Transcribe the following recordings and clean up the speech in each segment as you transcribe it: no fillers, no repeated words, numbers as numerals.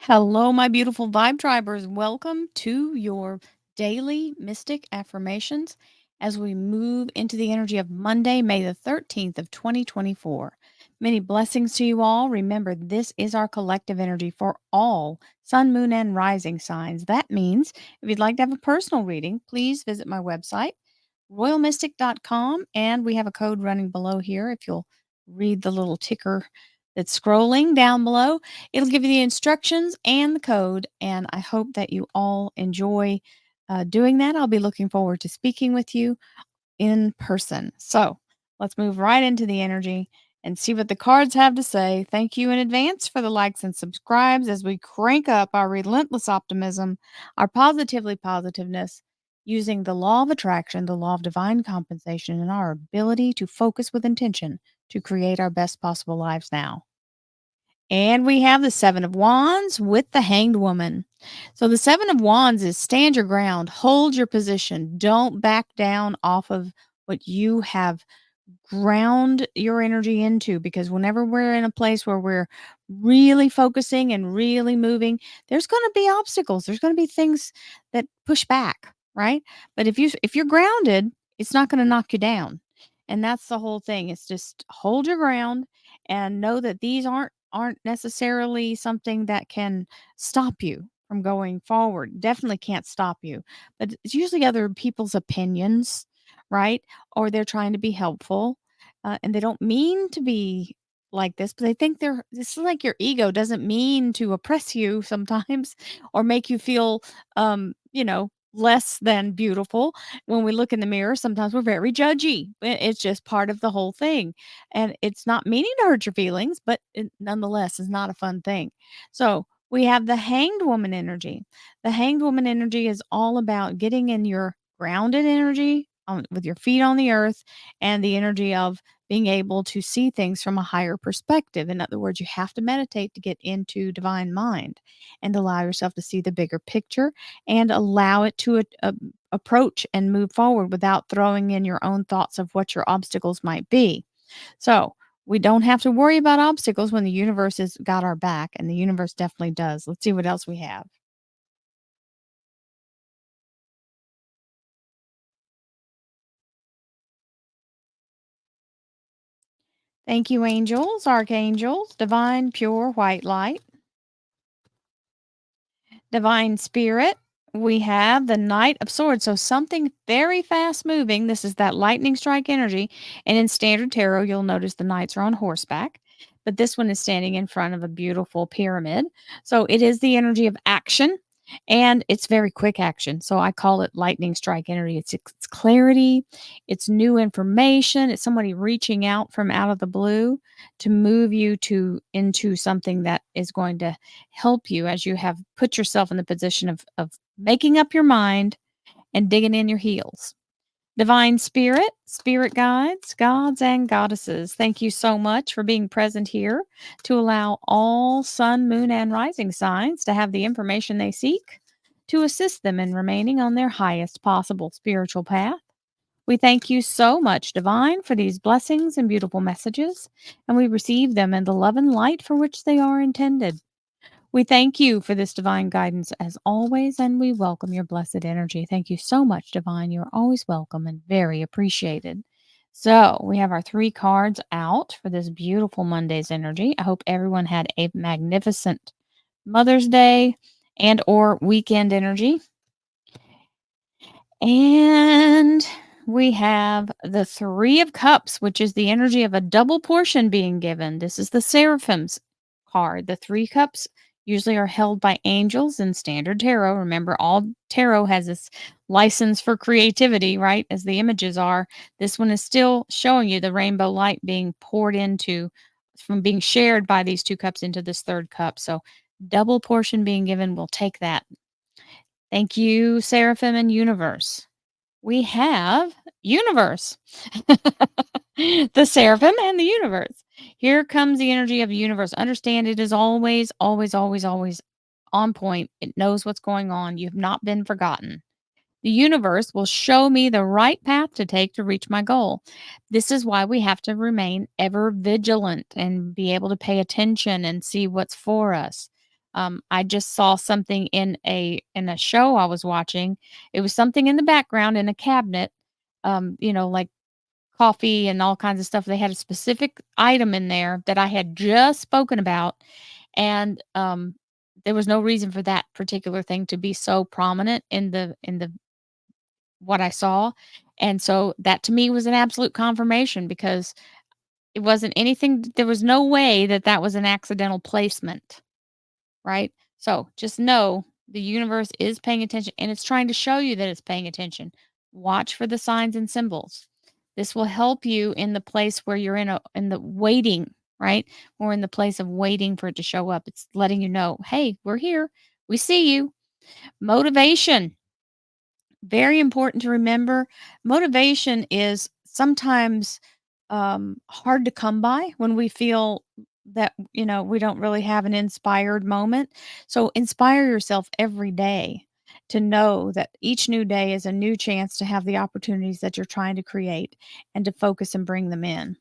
Hello, my beautiful vibe tribers. Welcome to your daily mystic affirmations as we move into the energy of Monday, May the 13th of 2024. Many blessings to you all. Remember, this is our collective energy for all sun, moon, and rising signs. That means if you'd like to have a personal reading, please visit my website, royalmystic.com, and we have a code running below here. If you'll read the little ticker that's scrolling down below, it'll give you the instructions and the code, and I hope that you all enjoy doing that. I'll be looking forward to speaking with you in person. So let's move right into the energy and see what the cards have to say. Thank you in advance for the likes and subscribes as we crank up our relentless optimism, our positively positiveness, using the law of attraction, the law of divine compensation, and our ability to focus with intention to create our best possible lives now. And we have the Seven of Wands with the Hanged Woman. So the Seven of Wands is stand your ground, hold your position, don't back down off of what you have ground your energy into, because whenever we're in a place where we're really focusing and really moving, there's going to be obstacles, there's going to be things that push back, right? But if you're grounded, it's not going to knock you down. And that's the whole thing. It's just hold your ground and know that these aren't necessarily something that can stop you from going forward. Definitely can't stop you. But it's usually other people's opinions, right? Or they're trying to be helpful, and they don't mean to be like this, but they think this is like your ego doesn't mean to oppress you sometimes or make you feel, less than beautiful. When we look in the mirror, sometimes we're very judgy. It's just part of the whole thing. And it's not meaning to hurt your feelings, but it nonetheless is not a fun thing. So we have the hanged woman energy. The hanged woman energy is all about getting in your grounded energy with your feet on the earth, and the energy of being able to see things from a higher perspective. In other words, you have to meditate to get into divine mind and allow yourself to see the bigger picture and allow it to approach and move forward without throwing in your own thoughts of what your obstacles might be. So, we don't have to worry about obstacles when the universe has got our back, and the universe definitely does. Let's see what else we have. Thank you, angels, archangels, divine, pure, white light. Divine Spirit, we have the Knight of Swords. So something very fast moving. This is that lightning strike energy. And in Standard Tarot, you'll notice the knights are on horseback, but this one is standing in front of a beautiful pyramid. So it is the energy of action, and it's very quick action. So I call it lightning strike energy. It's clarity, it's new information, it's somebody reaching out from out of the blue to move you to into something that is going to help you as you have put yourself in the position of making up your mind and digging in your heels. Divine Spirit, spirit guides, gods, and goddesses, thank you so much for being present here to allow all sun, moon, and rising signs to have the information they seek to assist them in remaining on their highest possible spiritual path. We thank you so much, Divine, for these blessings and beautiful messages, and we receive them in the love and light for which they are intended. We thank you for this divine guidance as always, and we welcome your blessed energy. Thank you so much, Divine. You're always welcome and very appreciated. So, we have our three cards out for this beautiful Monday's energy. I hope everyone had a magnificent Mother's Day and or weekend energy. And we have the Three of Cups, which is the energy of a double portion being given. This is the Seraphim's card. The Three Cups usually are held by angels in Standard Tarot. Remember, all tarot has this license for creativity, right? As the images are. This one is still showing you the rainbow light being poured into, from being shared by these two cups into this third cup. So, double portion being given, we'll take that. Thank you, Seraphim and Universe. We have Universe, the Seraphim and the Universe. Here comes the energy of the universe. Understand it is always, always, always, always on point. It knows what's going on. You have not been forgotten. The universe will show me the right path to take to reach my goal. This is why we have to remain ever vigilant and be able to pay attention and see what's for us. I just saw something in a show I was watching. It was something in the background in a cabinet, like coffee and all kinds of stuff. They had a specific item in there that I had just spoken about, and there was no reason for that particular thing to be so prominent in the what I saw. And so that to me was an absolute confirmation because it wasn't anything, there was no way that that was an accidental placement, right? So just know the universe is paying attention and it's trying to show you that it's paying attention. Watch for the signs and symbols. This will help you in the place where you're in the waiting, right? Or in the place of waiting for it to show up. It's letting you know, hey, we're here. We see you. Motivation. Very important to remember. Motivation is sometimes hard to come by when we feel that, we don't really have an inspired moment. So inspire yourself every day to know that each new day is a new chance to have the opportunities that you're trying to create and to focus and bring them in.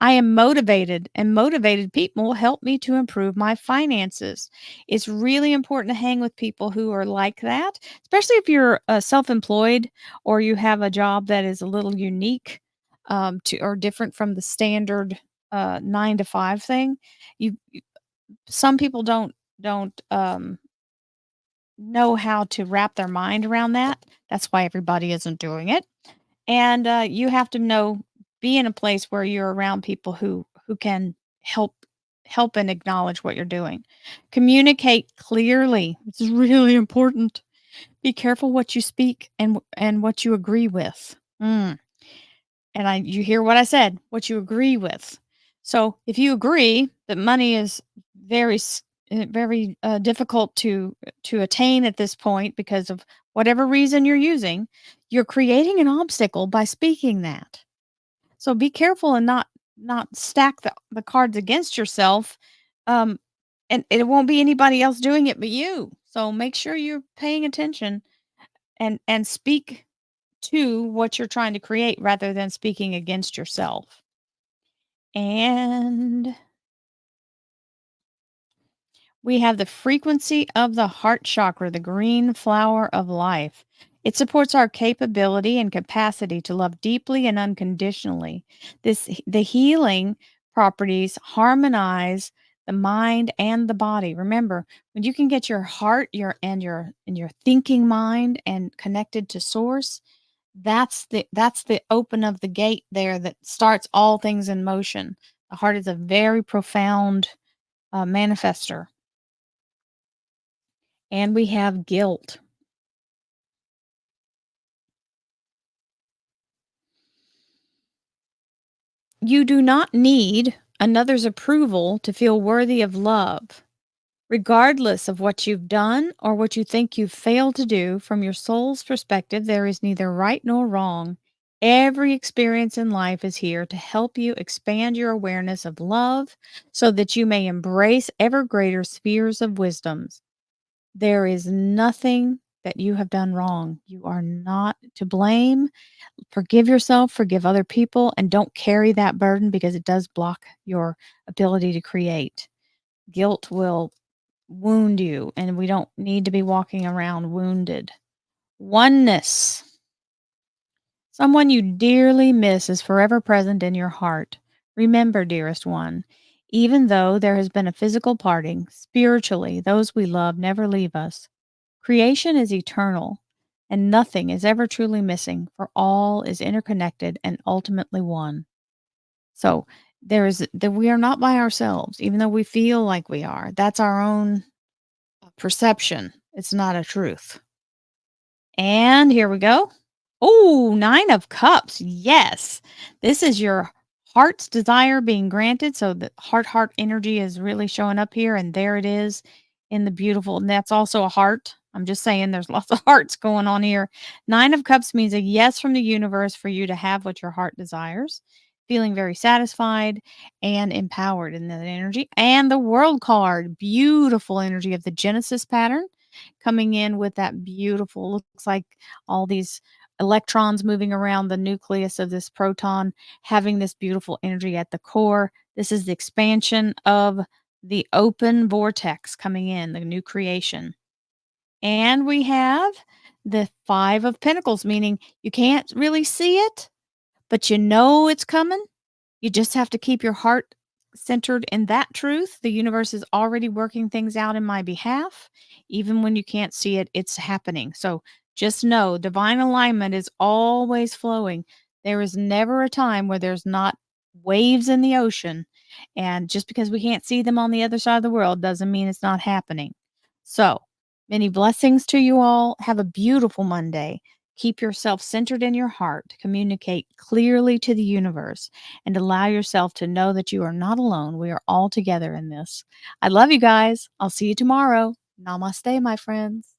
I am motivated, and motivated people help me to improve my finances. It's really important to hang with people who are like that, especially if you're self employed or you have a job that is a little unique or different from the standard 9 to 5 thing. Some people don't know how to wrap their mind around that. That's why everybody isn't doing it. And you have to be in a place where you're around people who can help and acknowledge what you're doing. Communicate clearly. This is really important. Be careful what you speak and what you agree with. And you hear what I said, what you agree with. So if you agree that money is very difficult to attain at this point because of whatever reason you're creating an obstacle by speaking that. So be careful and not stack the cards against yourself. Um, and it won't be anybody else doing it but you. So make sure you're paying attention and speak to what you're trying to create rather than speaking against yourself. And we have the frequency of the heart chakra, the green flower of life. It supports our capability and capacity to love deeply and unconditionally. The healing properties harmonize the mind and the body. Remember, when you can get your heart, your thinking mind and connected to source, that's the open of the gate there that starts all things in motion. The heart is a very profound manifester. And we have guilt. You do not need another's approval to feel worthy of love. Regardless of what you've done or what you think you've failed to do, from your soul's perspective, there is neither right nor wrong. Every experience in life is here to help you expand your awareness of love so that you may embrace ever greater spheres of wisdoms. There is nothing that you have done wrong. You are not to blame. Forgive yourself, forgive other people, and don't carry that burden because it does block your ability to create. Guilt will wound you, and we don't need to be walking around wounded. Oneness. Someone you dearly miss is forever present in your heart. Remember, dearest one, even though there has been a physical parting, spiritually, those we love never leave us. Creation is eternal, and nothing is ever truly missing, for all is interconnected and ultimately one. So we are not by ourselves, even though we feel like we are. That's our own perception. It's not a truth. And here we go. Oh, 9 of cups. Yes. This is your heart's desire being granted. So the heart energy is really showing up here. And there it is in the beautiful. And that's also a heart. I'm just saying there's lots of hearts going on here. 9 of cups means a yes from the universe for you to have what your heart desires. Feeling very satisfied and empowered in that energy. And the world card, beautiful energy of the Genesis pattern coming in with that beautiful, looks like all these electrons moving around the nucleus of this proton, having this beautiful energy at the core. This is the expansion of the open vortex coming in, the new creation. And we have the 5 of Pentacles, meaning you can't really see it, but you know it's coming. You just have to keep your heart centered in that truth. The universe is already working things out in my behalf. Even when you can't see it, it's happening. So just know divine alignment is always flowing. There is never a time where there's not waves in the ocean. And just because we can't see them on the other side of the world doesn't mean it's not happening. So many blessings to you all. Have a beautiful Monday. Keep yourself centered in your heart. Communicate clearly to the universe and allow yourself to know that you are not alone. We are all together in this. I love you guys. I'll see you tomorrow. Namaste, my friends.